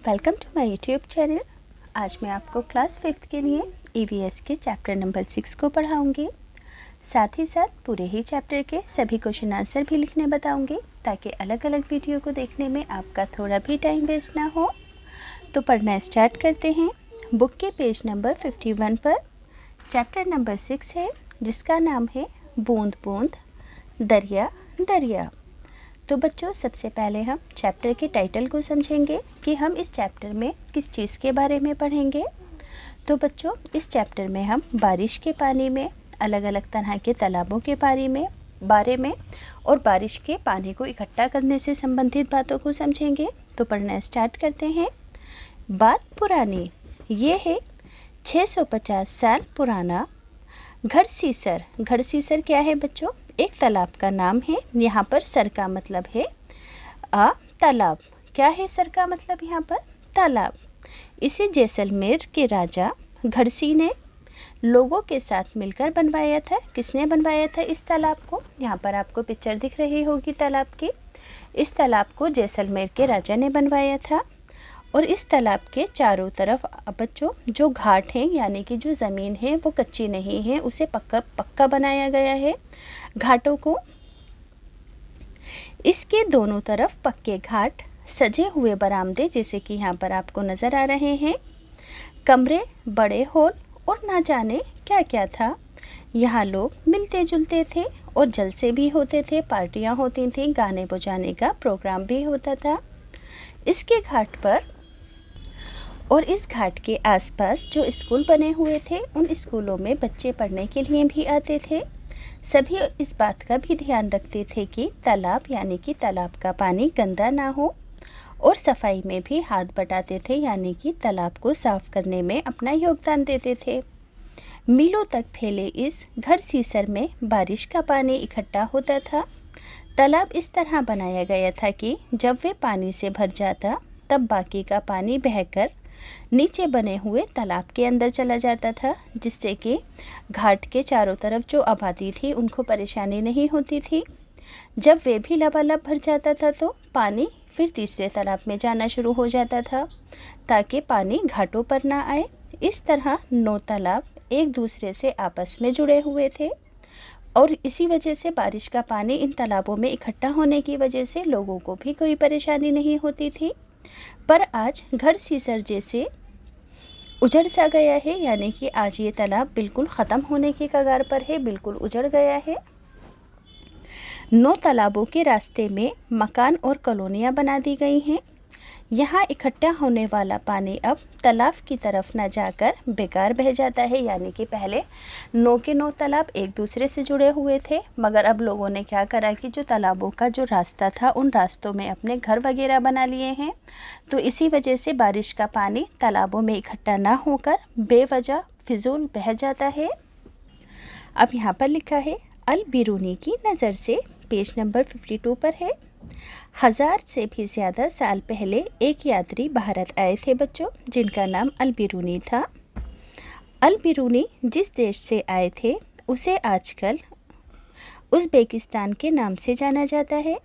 Welcome to my YouTube channel. आज मैं आपको क्लास 5th के लिए ईवीएस के चैप्टर नंबर 6 को पढ़ाऊंगी। साथ ही साथ पूरे ही चैप्टर के सभी क्वेश्चन आंसर भी लिखने बताऊंगी, ताकि अलग अलग वीडियो को देखने में आपका थोड़ा भी टाइम वेस्ट ना हो। तो पढ़ना स्टार्ट करते हैं। बुक के पेज नंबर 51 पर चैप्टर नंबर 6 है, जिसका नाम है बूंद बूंद दरिया दरिया। तो बच्चों, सबसे पहले हम चैप्टर के टाइटल को समझेंगे कि हम इस चैप्टर में किस चीज़ के बारे में पढ़ेंगे। तो बच्चों, इस चैप्टर में हम बारिश के पानी में, अलग अलग तरह के तालाबों के बारे में और बारिश के पानी को इकट्ठा करने से संबंधित बातों को समझेंगे। तो पढ़ना स्टार्ट करते हैं। बात पुरानी, ये है 650 साल पुराना घड़सीसर। घड़सीसर क्या है बच्चों? एक तालाब का नाम है। यहाँ पर सर का मतलब है तालाब। क्या है सर का मतलब? यहाँ पर तालाब। इसे जैसलमेर के राजा घड़सी ने लोगों के साथ मिलकर बनवाया था। किसने बनवाया था इस तालाब को? यहाँ पर आपको पिक्चर दिख रही होगी तालाब की। इस तालाब को जैसलमेर के राजा ने बनवाया था। और इस तालाब के चारों तरफ बच्चों जो घाट हैं, यानी कि जो ज़मीन है वो कच्ची नहीं है, उसे पक्का बनाया गया है घाटों को। इसके दोनों तरफ पक्के घाट, सजे हुए बरामदे जैसे कि यहाँ पर आपको नज़र आ रहे हैं, कमरे, बड़े हॉल और ना जाने क्या क्या था। यहाँ लोग मिलते जुलते थे और जलसे भी होते थे, पार्टियाँ होती थीं, गाने बजाने का प्रोग्राम भी होता था। इसके घाट पर और इस घाट के आसपास जो स्कूल बने हुए थे, उन स्कूलों में बच्चे पढ़ने के लिए भी आते थे। सभी इस बात का भी ध्यान रखते थे कि तालाब यानी कि तालाब का पानी गंदा ना हो, और सफाई में भी हाथ बटाते थे, यानी कि तालाब को साफ करने में अपना योगदान देते थे। मीलों तक फैले इस घड़सीसर में बारिश का पानी इकट्ठा होता था। तालाब इस तरह बनाया गया था कि जब वे पानी से भर जाता, तब बाकी का पानी बहकर नीचे बने हुए तालाब के अंदर चला जाता था, जिससे कि घाट के चारों तरफ जो आबादी थी उनको परेशानी नहीं होती थी। जब वे भी लबालब भर जाता था तो पानी फिर तीसरे तालाब में जाना शुरू हो जाता था, ताकि पानी घाटों पर ना आए। इस तरह 9 तालाब एक दूसरे से आपस में जुड़े हुए थे, और इसी वजह से बारिश का पानी इन तालाबों में इकट्ठा होने की वजह से लोगों को भी कोई परेशानी नहीं होती थी। पर आज घड़सीसर जैसे उजड़ सा गया है, यानी कि आज ये तालाब बिल्कुल ख़त्म होने की कगार पर है, बिल्कुल उजड़ गया है। 9 तालाबों के रास्ते में मकान और कॉलोनियाँ बना दी गई हैं। यहाँ इकट्ठा होने वाला पानी अब तालाब की तरफ न जाकर बेकार बह जाता है, यानी कि पहले 9 के 9 तालाब एक दूसरे से जुड़े हुए थे, मगर अब लोगों ने क्या करा कि जो तालाबों का जो रास्ता था, उन रास्तों में अपने घर वगैरह बना लिए हैं। तो इसी वजह से बारिश का पानी तालाबों में इकट्ठा ना होकर बेवजह फिजूल बह जाता है। अब यहाँ पर लिखा है अल बिरूनी की नज़र से, पेज नंबर 52 पर है। 1000 से भी ज़्यादा साल पहले एक यात्री भारत आए थे बच्चों, जिनका नाम अल बिरूनी था। अल बिरूनी जिस देश से आए थे उसे आजकल उज़्बेकिस्तान के नाम से जाना जाता है।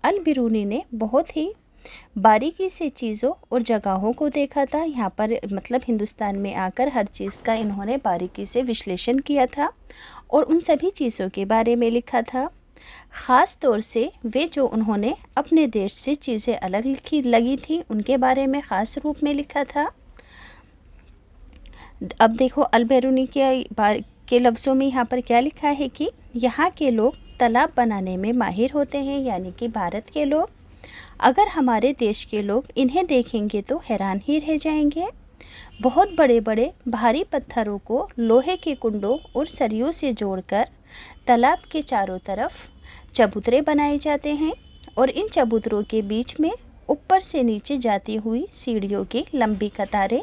अल बिरूनी ने बहुत ही बारीकी से चीज़ों और जगहों को देखा था। यहाँ पर मतलब हिंदुस्तान में आकर हर चीज़ का इन्होंने बारीकी से विश्लेषण किया था और उन सभी चीज़ों के बारे में लिखा था। ख़ास तौर से वे जो उन्होंने अपने देश से चीज़ें अलग लगी थी, उनके बारे में ख़ास रूप में लिखा था। अब देखो अल बिरूनी के लफ्ज़ों में यहाँ पर क्या लिखा है कि यहाँ के लोग तालाब बनाने में माहिर होते हैं, यानी कि भारत के लोग। अगर हमारे देश के लोग इन्हें देखेंगे तो हैरान ही रह जाएंगे। बहुत बड़े बड़े भारी पत्थरों को लोहे के कुंडों और सरियों से जोड़कर तालाब के चारों तरफ चबूतरे बनाए जाते हैं, और इन चबूतरों के बीच में ऊपर से नीचे जाती हुई सीढ़ियों की लंबी कतारें,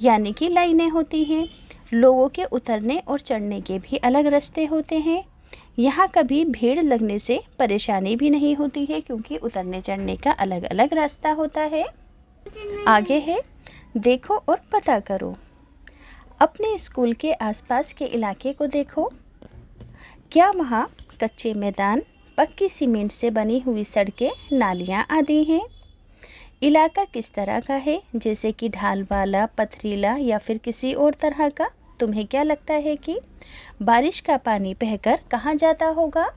यानी कि लाइनें होती हैं। लोगों के उतरने और चढ़ने के भी अलग रास्ते होते हैं। यहाँ कभी भीड़ लगने से परेशानी भी नहीं होती है, क्योंकि उतरने चढ़ने का अलग अलग रास्ता होता है। आगे है देखो और पता करो। अपने स्कूल के आसपास के इलाके को देखो। क्या वहाँ कच्चे मैदान, पक्की सीमेंट से बनी हुई सड़कें, नालियाँ आदि हैं? इलाका किस तरह का है, जैसे कि ढाल वाला, पथरीला या फिर किसी और तरह का। तुम्हें क्या लगता है कि बारिश का पानी बहकर कहाँ जाता होगा?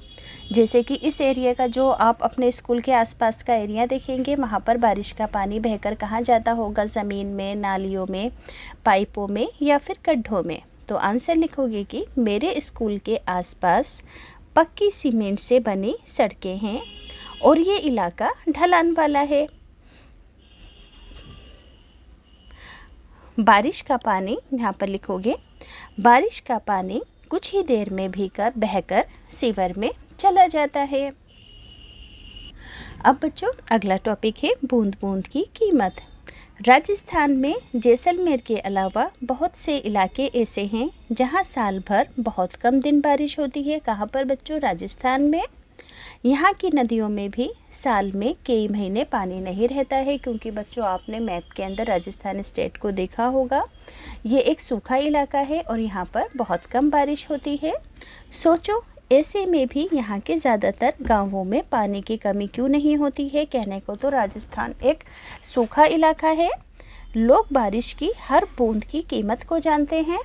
जैसे कि इस एरिया का जो आप अपने स्कूल के आसपास का एरिया देखेंगे, वहाँ पर बारिश का पानी बहकर कहाँ जाता होगा? ज़मीन में, नालियों में, पाइपों में या फिर गड्ढों में। तो आंसर लिखोगे कि मेरे स्कूल के आसपास पक्की सीमेंट से बनी सड़कें हैं और ये इलाका ढलान वाला है। बारिश का पानी, यहाँ पर लिखोगे बारिश का पानी कुछ ही देर में भीकर बहकर सीवर में चला जाता है। अब बच्चों अगला टॉपिक है बूंद बूंद की कीमत। राजस्थान में जैसलमेर के अलावा बहुत से इलाके ऐसे हैं जहां साल भर बहुत कम दिन बारिश होती है। कहां पर बच्चों? राजस्थान में। यहाँ की नदियों में भी साल में कई महीने पानी नहीं रहता है, क्योंकि बच्चों आपने मैप के अंदर राजस्थान स्टेट को देखा होगा। ये एक सूखा इलाका है और यहाँ पर बहुत कम बारिश होती है। सोचो ऐसे में भी यहाँ के ज़्यादातर गांवों में पानी की कमी क्यों नहीं होती है? कहने को तो राजस्थान एक सूखा इलाका है, लोग बारिश की हर बूंद की कीमत को जानते हैं।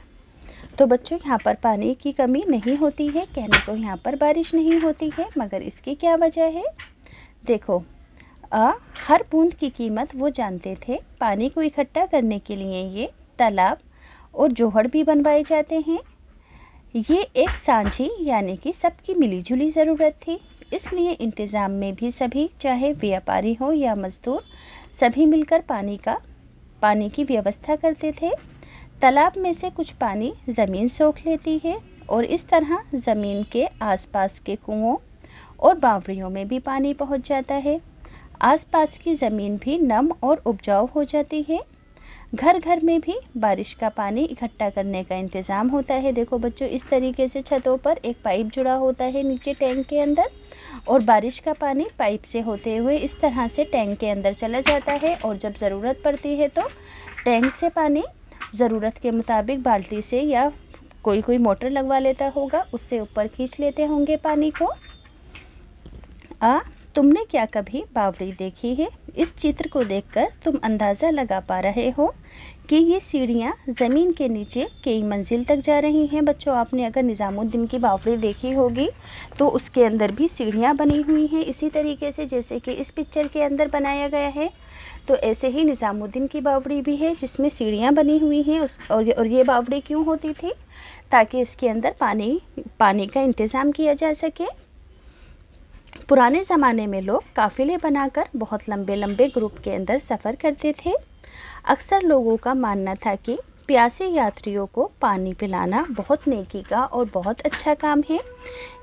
तो बच्चों यहाँ पर पानी की कमी नहीं होती है, कहने को यहाँ पर बारिश नहीं होती है, मगर इसकी क्या वजह है? देखो, हर बूंद की कीमत वो जानते थे। पानी को इकट्ठा करने के लिए ये तालाब और जोहड़ भी बनवाए जाते हैं। ये एक सांझी यानी कि सबकी मिलीजुली ज़रूरत थी, इसलिए इंतज़ाम में भी सभी, चाहे व्यापारी हो या मज़दूर, सभी मिलकर पानी की व्यवस्था करते थे। तालाब में से कुछ पानी ज़मीन सोख लेती है और इस तरह ज़मीन के आसपास के कुओं और बावड़ियों में भी पानी पहुंच जाता है। आसपास की ज़मीन भी नम और उपजाऊ हो जाती है। घर घर में भी बारिश का पानी इकट्ठा करने का इंतज़ाम होता है। देखो बच्चों, इस तरीके से छतों पर एक पाइप जुड़ा होता है नीचे टैंक के अंदर, और बारिश का पानी पाइप से होते हुए इस तरह से टैंक के अंदर चला जाता है। और जब ज़रूरत पड़ती है तो टैंक से पानी ज़रूरत के मुताबिक बाल्टी से या कोई मोटर लगवा लेता होगा, उससे ऊपर खींच लेते होंगे पानी को। तुमने क्या कभी बावड़ी देखी है? इस चित्र को देखकर तुम अंदाज़ा लगा पा रहे हो कि ये सीढ़ियाँ ज़मीन के नीचे कई मंजिल तक जा रही हैं। बच्चों आपने अगर निज़ामुद्दीन की बावड़ी देखी होगी तो उसके अंदर भी सीढ़ियाँ बनी हुई हैं, इसी तरीके से जैसे कि इस पिक्चर के अंदर बनाया गया है। तो ऐसे ही निज़ामुद्दीन की बावड़ी भी है जिसमें सीढ़ियाँ बनी हुई हैं। और ये बावड़ी क्यों होती थी? ताकि इसके अंदर पानी का इंतज़ाम किया जा सके। पुराने ज़माने में लोग काफ़िले बनाकर बहुत लंबे लंबे ग्रुप के अंदर सफ़र करते थे। अक्सर लोगों का मानना था कि प्यासे यात्रियों को पानी पिलाना बहुत नेकी का और बहुत अच्छा काम है,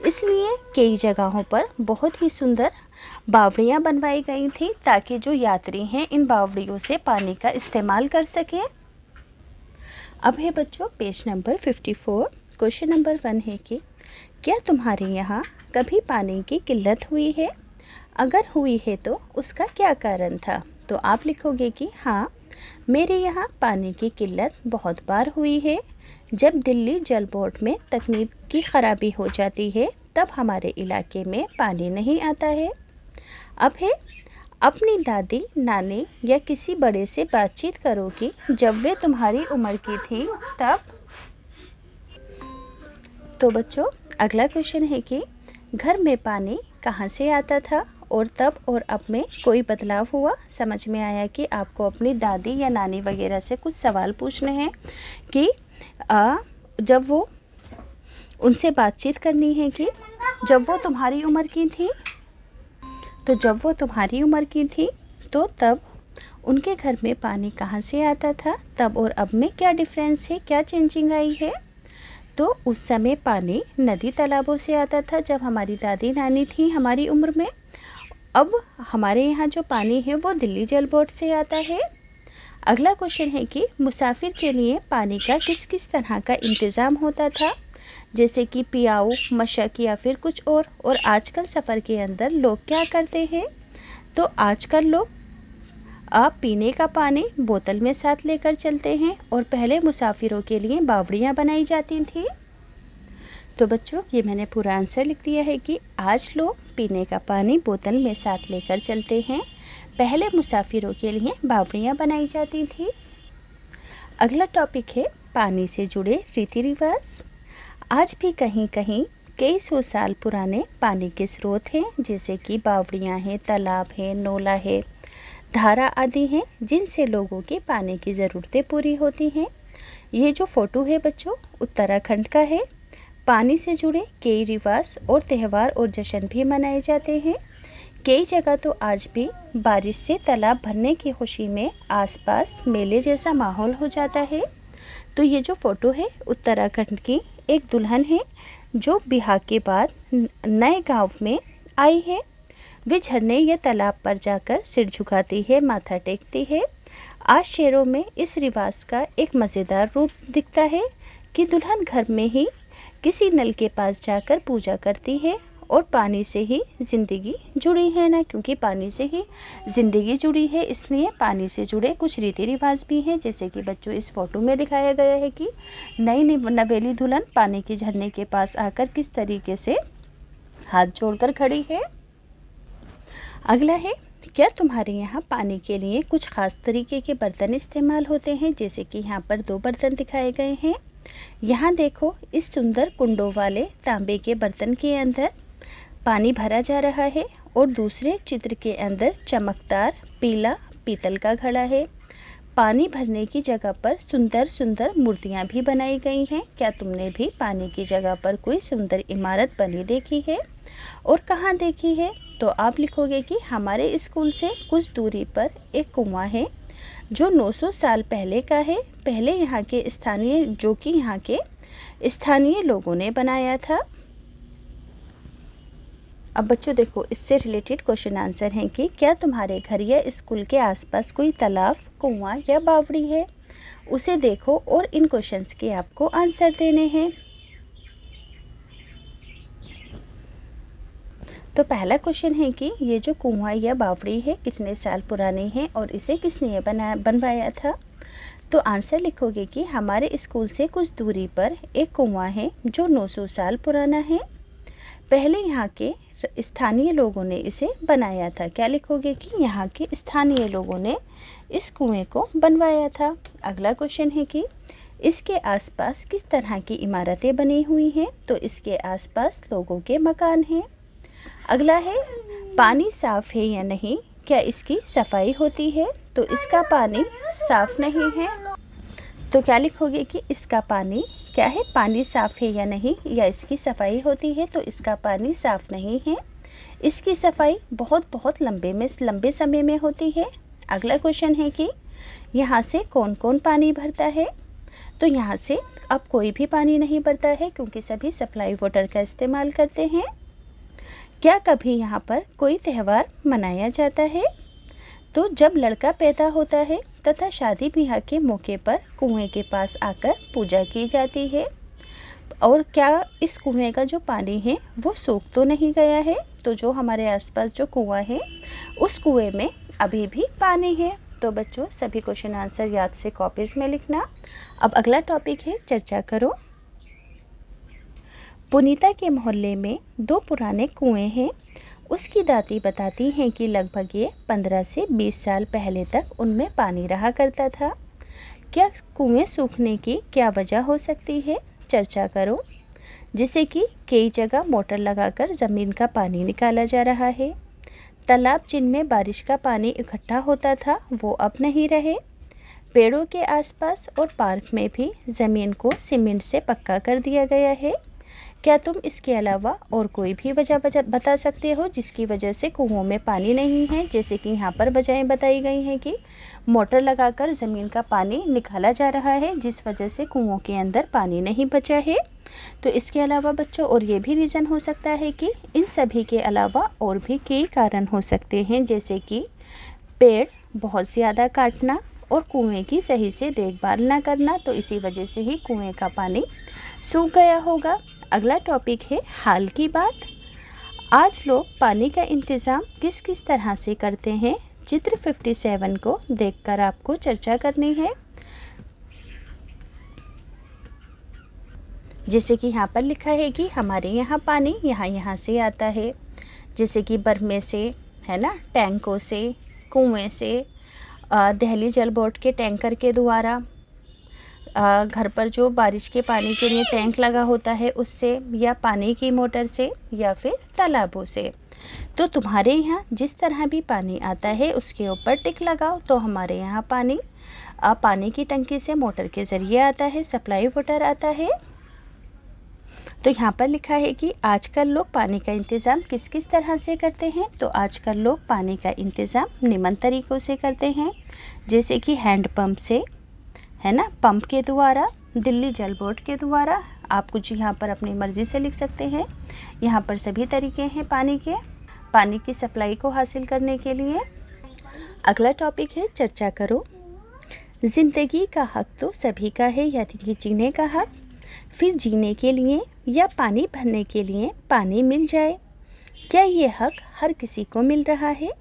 इसलिए कई जगहों पर बहुत ही सुंदर बावड़ियाँ बनवाई गई थी ताकि जो यात्री हैं इन बावड़ियों से पानी का इस्तेमाल कर सकें। अब है बच्चों पेज नंबर 54। क्वेश्चन नंबर 1 है कि क्या तुम्हारे यहाँ कभी पानी की किल्लत हुई है? अगर हुई है तो उसका क्या कारण था? तो आप लिखोगे कि हाँ, मेरे यहाँ पानी की किल्लत बहुत बार हुई है। जब दिल्ली जल बोर्ड में तकनीकी ख़राबी हो जाती है तब हमारे इलाके में पानी नहीं आता है। अब है अपनी दादी, नानी या किसी बड़े से बातचीत करो कि जब वे तुम्हारी उम्र की थी तब। तो बच्चों अगला क्वेश्चन है कि घर में पानी कहाँ से आता था और तब और अब में कोई बदलाव हुआ? समझ में आया कि आपको अपनी दादी या नानी वगैरह से कुछ सवाल पूछने हैं कि जब वो उनसे बातचीत करनी है कि जब वो तुम्हारी उम्र की थी, तो जब वो तुम्हारी उम्र की थी तो तब उनके घर में पानी कहाँ से आता था, तब और अब में क्या डिफरेंस है, क्या चेंजिंग आई है? तो उस समय पानी नदी तालाबों से आता था जब हमारी दादी नानी थी हमारी उम्र में। अब हमारे यहाँ जो पानी है वो दिल्ली जल बोर्ड से आता है। अगला क्वेश्चन है कि मुसाफिर के लिए पानी का किस किस तरह का इंतज़ाम होता था, जैसे कि पियाऊ, मशक या फिर कुछ और आजकल सफ़र के अंदर लोग क्या करते हैं? तो आजकल लोग पीने का पानी बोतल में साथ लेकर चलते हैं और पहले मुसाफिरों के लिए बावड़ियाँ बनाई जाती थी। तो बच्चों ये मैंने पूरा आंसर लिख दिया है कि आज लोग पीने का पानी बोतल में साथ लेकर चलते हैं, पहले मुसाफिरों के लिए बावड़ियाँ बनाई जाती थी। अगला टॉपिक है पानी से जुड़े रीति रिवाज। आज भी कहीं कहीं कई सौ साल पुराने पानी के स्रोत हैं, जैसे कि बावड़ियाँ हैं, तालाब है, नोला है, धारा आदि हैं, जिनसे लोगों की पानी की ज़रूरतें पूरी होती हैं। ये जो फ़ोटो है बच्चों, उत्तराखंड का है। पानी से जुड़े कई रिवाज और त्यौहार और जश्न भी मनाए जाते हैं। कई जगह तो आज भी बारिश से तालाब भरने की खुशी में आसपास मेले जैसा माहौल हो जाता है। तो ये जो फ़ोटो है उत्तराखंड की एक दुल्हन है जो बिहार के बाद नए गांव में आई है। वे झरने या तालाब पर जाकर सिर झुकाती है, माथा टेकती है। आज शहरों में इस रिवाज का एक मज़ेदार रूप दिखता है कि दुल्हन घर में ही किसी नल के पास जाकर पूजा करती है और पानी से ही ज़िंदगी जुड़ी है ना, क्योंकि पानी से ही ज़िंदगी जुड़ी है, इसलिए पानी से जुड़े कुछ रीति रिवाज भी हैं। जैसे कि बच्चों इस फोटो में दिखाया गया है कि नई नवेली दुल्हन पानी के झरने के पास आकर किस तरीके से हाथ जोड़कर खड़ी है। अगला है, क्या तुम्हारे यहाँ पानी के लिए कुछ ख़ास तरीके के बर्तन इस्तेमाल होते हैं? जैसे कि यहाँ पर 2 बर्तन दिखाए गए हैं। यहाँ देखो, इस सुंदर कुंडों वाले तांबे के बर्तन के अंदर पानी भरा जा रहा है और दूसरे चित्र के अंदर चमकदार पीला पीतल का घड़ा है। पानी भरने की जगह पर सुंदर सुंदर मूर्तियाँ भी बनाई गई हैं। क्या तुमने भी पानी की जगह पर कोई सुंदर इमारत बनी देखी है और कहाँ देखी है? तो आप लिखोगे कि हमारे स्कूल से कुछ दूरी पर एक कुआं है जो 900 साल पहले का है। पहले यहाँ के स्थानीय लोगों ने बनाया था। अब बच्चों देखो, इससे रिलेटेड क्वेश्चन आंसर हैं कि क्या तुम्हारे घर या स्कूल के आसपास कोई तालाब, कुआं या बावड़ी है? उसे देखो और इन क्वेश्चंस के आपको आंसर देने हैं। तो पहला क्वेश्चन है कि ये जो कुआं या बावड़ी है कितने साल पुरानी है और इसे किसने बनवाया था? तो आंसर लिखोगे कि हमारे स्कूल से कुछ दूरी पर एक कुआं है जो 900 साल पुराना है। पहले यहाँ के स्थानीय लोगों ने इसे बनाया था। क्या लिखोगे कि यहाँ के स्थानीय लोगों ने इस कुएं को बनवाया था। अगला क्वेश्चन है कि इसके आसपास किस तरह की इमारतें बनी हुई हैं? तो इसके आसपास लोगों के मकान हैं। अगला है, पानी साफ़ है या नहीं? क्या इसकी सफाई होती है? तो इसका पानी साफ़ नहीं है। तो क्या लिखोगे कि इसका पानी क्या है, पानी साफ़ है या नहीं, या इसकी सफाई होती है? तो इसका पानी साफ़ नहीं है। इसकी सफाई बहुत लंबे समय में होती है। अगला क्वेश्चन है कि यहाँ से कौन कौन पानी भरता है? तो यहाँ से अब कोई भी पानी नहीं भरता है क्योंकि सभी सप्लाई वाटर का इस्तेमाल करते हैं। क्या कभी यहाँ पर कोई त्यौहार मनाया जाता है? तो जब लड़का पैदा होता है तथा शादी ब्याह के मौके पर कुएं के पास आकर पूजा की जाती है। और क्या इस कुएं का जो पानी है वो सूख तो नहीं गया है? तो जो हमारे आसपास जो कुआं है उस कुएं में अभी भी पानी है। तो बच्चों सभी क्वेश्चन आंसर याद से कॉपीज़ में लिखना। अब अगला टॉपिक है, चर्चा करो। पुनीता के मोहल्ले में 2 पुराने कुएं हैं। उसकी दादी बताती हैं कि लगभग ये 15 से 20 साल पहले तक उनमें पानी रहा करता था। क्या कुएं सूखने की क्या वजह हो सकती है? चर्चा करो। जैसे कि कई जगह मोटर लगाकर ज़मीन का पानी निकाला जा रहा है। तालाब जिनमें बारिश का पानी इकट्ठा होता था वो अब नहीं रहे। पेड़ों के आसपास और पार्क में भी ज़मीन को सीमेंट से पक्का कर दिया गया है। क्या तुम इसके अलावा और कोई भी वजह बता सकते हो जिसकी वजह से कुओं में पानी नहीं है? जैसे कि यहाँ पर वजहें बताई गई हैं कि मोटर लगाकर ज़मीन का पानी निकाला जा रहा है जिस वजह से कुओं के अंदर पानी नहीं बचा है। तो इसके अलावा बच्चों और ये भी रीज़न हो सकता है कि इन सभी के अलावा और भी कई कारण हो सकते हैं, जैसे कि पेड़ बहुत ज़्यादा काटना और कुएं की सही से देखभाल ना करना। तो इसी वजह से ही कुएं का पानी सूख गया होगा। अगला टॉपिक है, हाल की बात। आज लोग पानी का इंतज़ाम किस किस तरह से करते हैं? चित्र 57 को देखकर आपको चर्चा करनी है। जैसे कि यहाँ पर लिखा है कि हमारे यहाँ पानी यहाँ से आता है, जैसे कि बरमे से, है ना, टैंकों से, कुएं से, दिल्ली जल बोर्ड के टैंकर के द्वारा, घर पर जो बारिश के पानी के लिए टैंक लगा होता है उससे, या पानी की मोटर से, या फिर तालाबों से। तो तुम्हारे यहाँ जिस तरह भी पानी आता है उसके ऊपर टिक लगाओ। तो हमारे यहाँ पानी की टंकी से मोटर के ज़रिए आता है, सप्लाई वाटर आता है। तो यहाँ पर लिखा है कि आजकल लोग पानी का इंतज़ाम किस किस तरह से करते हैं। तो आजकल लोग पानी का इंतज़ाम निम्न तरीक़ों से करते हैं, जैसे कि हैंड पंप से, है ना, पंप के द्वारा, दिल्ली जल बोर्ड के द्वारा। आप कुछ यहाँ पर अपनी मर्ज़ी से लिख सकते हैं। यहाँ पर सभी तरीके हैं पानी की सप्लाई को हासिल करने के लिए। अगला टॉपिक है चर्चा करो। ज़िंदगी का हक तो सभी का है, यानी कि जीने का हक। फिर जीने के लिए या पानी भरने के लिए पानी मिल जाए, क्या ये हक हर किसी को मिल रहा है?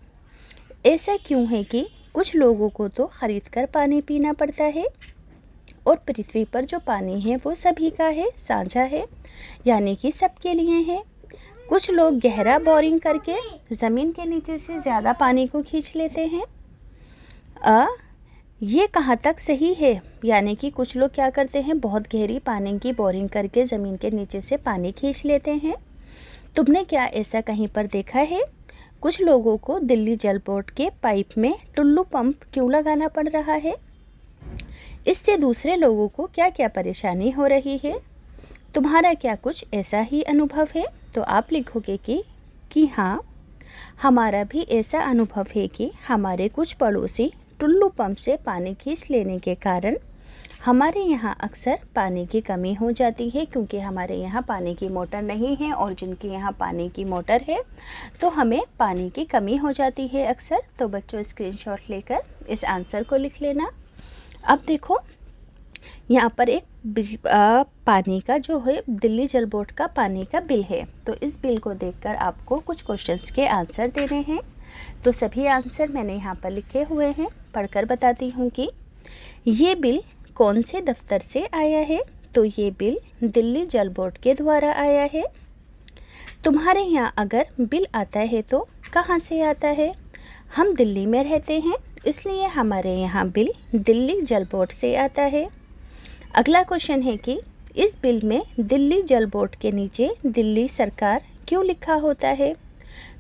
ऐसा क्यों है कि कुछ लोगों को तो ख़रीद कर पानी पीना पड़ता है, और पृथ्वी पर जो पानी है वो सभी का है, साझा है, यानी कि सबके लिए है। कुछ लोग गहरा बोरिंग करके ज़मीन के नीचे से ज़्यादा पानी को खींच लेते हैं। ये कहाँ तक सही है? यानी कि कुछ लोग क्या करते हैं, बहुत गहरी पानी की बोरिंग करके ज़मीन के नीचे से पानी खींच लेते हैं। तुमने क्या ऐसा कहीं पर देखा है? कुछ लोगों को दिल्ली जल बोर्ड के पाइप में टुल्लू पंप क्यों लगाना पड़ रहा है? इससे दूसरे लोगों को क्या क्या परेशानी हो रही है? तुम्हारा क्या कुछ ऐसा ही अनुभव है? तो आप लिखोगे कि हाँ, हमारा भी ऐसा अनुभव है कि हमारे कुछ पड़ोसी टुल्लू पंप से पानी खींच लेने के कारण हमारे यहाँ अक्सर पानी की कमी हो जाती है, क्योंकि हमारे यहाँ पानी की मोटर नहीं है, और जिनके यहाँ पानी की मोटर है तो हमें पानी की कमी हो जाती है अक्सर। तो बच्चों स्क्रीनशॉट लेकर इस आंसर को लिख लेना। अब देखो यहाँ पर एक पानी का जो है दिल्ली जल बोर्ड का पानी का बिल है। तो इस बिल को देखकर आपको कुछ क्वेश्चंस के आंसर देने हैं। तो सभी आंसर मैंने यहाँ पर लिखे हुए हैं, पढ़कर बताती हूँ कि ये बिल कौन से दफ्तर से आया है। तो ये बिल दिल्ली जल बोर्ड के द्वारा आया है। तुम्हारे यहाँ अगर बिल आता है तो कहाँ से आता है? हम दिल्ली में रहते हैं, इसलिए हमारे यहाँ बिल दिल्ली जल बोर्ड से आता है। अगला क्वेश्चन है कि इस बिल में दिल्ली जल बोर्ड के नीचे दिल्ली सरकार क्यों लिखा होता है?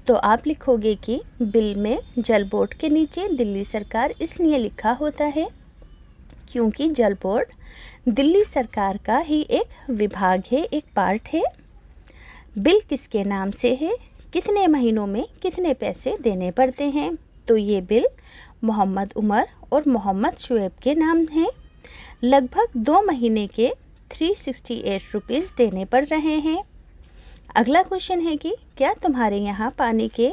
तो आप लिखोगे कि बिल में जल बोर्ड के नीचे दिल्ली सरकार इसलिए लिखा होता है क्योंकि जल बोर्ड दिल्ली सरकार का ही एक विभाग है, एक पार्ट है। बिल किसके नाम से है? कितने महीनों में कितने पैसे देने पड़ते हैं? तो ये बिल मोहम्मद उमर और मोहम्मद शुएब के नाम हैं। लगभग 2 महीने के 368 रुपीज़ देने पड़ रहे हैं। अगला क्वेश्चन है कि क्या तुम्हारे यहाँ पानी के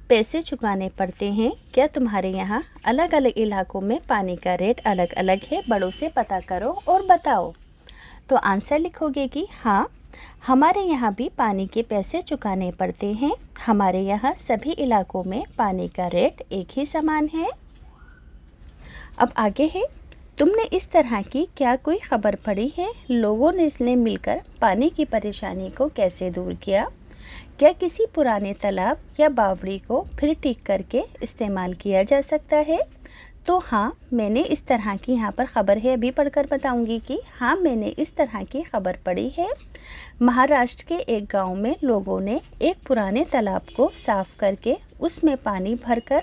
पैसे चुकाने पड़ते हैं? क्या तुम्हारे यहाँ अलग अलग इलाकों में पानी का रेट अलग अलग है? बड़ों से पता करो और बताओ। तो आंसर लिखोगे कि हाँ, हमारे यहाँ भी पानी के पैसे चुकाने पड़ते हैं। हमारे यहाँ सभी इलाकों में पानी का रेट एक ही समान है। अब आगे है, तुमने इस तरह की क्या कोई खबर पढ़ी है? लोगों ने मिलकर पानी की परेशानी को कैसे दूर किया? क्या किसी पुराने तालाब या बावड़ी को फिर ठीक करके इस्तेमाल किया जा सकता है? तो हाँ, मैंने इस तरह की यहाँ पर ख़बर है, अभी पढ़कर बताऊँगी कि हाँ, मैंने इस तरह की ख़बर पढ़ी है। महाराष्ट्र के एक गांव में लोगों ने एक पुराने तालाब को साफ़ करके उसमें पानी भरकर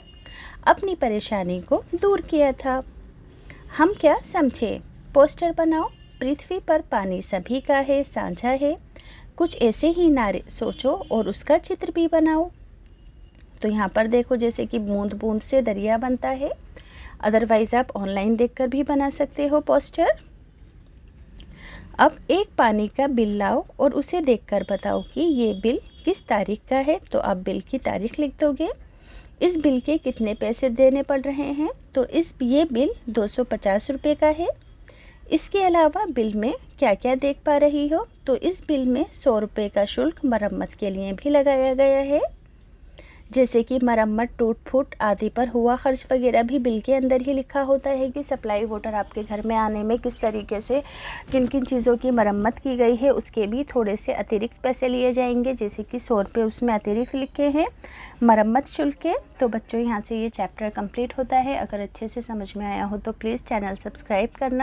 अपनी परेशानी को दूर किया था। हम क्या समझे? पोस्टर बनाओ, पृथ्वी पर पानी सभी का है, साझा है। कुछ ऐसे ही नारे सोचो और उसका चित्र भी बनाओ। तो यहाँ पर देखो, जैसे कि बूंद बूंद से दरिया बनता है। अदरवाइज़ आप ऑनलाइन देखकर भी बना सकते हो पोस्टर। अब एक पानी का बिल लाओ और उसे देखकर बताओ कि ये बिल किस तारीख का है। तो आप बिल की तारीख लिख दोगे। इस बिल के कितने पैसे देने पड़ रहे हैं? तो ये बिल 250 रुपये का है। इसके अलावा बिल में क्या क्या देख पा रही हो? तो इस बिल में 100 रुपये का शुल्क मरम्मत के लिए भी लगाया गया है। जैसे कि मरम्मत, टूट-फूट आदि पर हुआ खर्च वगैरह भी बिल के अंदर ही लिखा होता है कि सप्लाई वाटर आपके घर में आने में किस तरीके से किन-किन चीज़ों की मरम्मत की गई है, उसके भी थोड़े से अतिरिक्त पैसे लिए जाएंगे, जैसे कि 100 रुपये उसमें अतिरिक्त लिखे हैं मरम्मत शुल्क के। तो बच्चों, यहाँ से ये चैप्टर कंप्लीट होता है। अगर अच्छे से समझ में आया हो तो प्लीज़ चैनल सब्सक्राइब करना।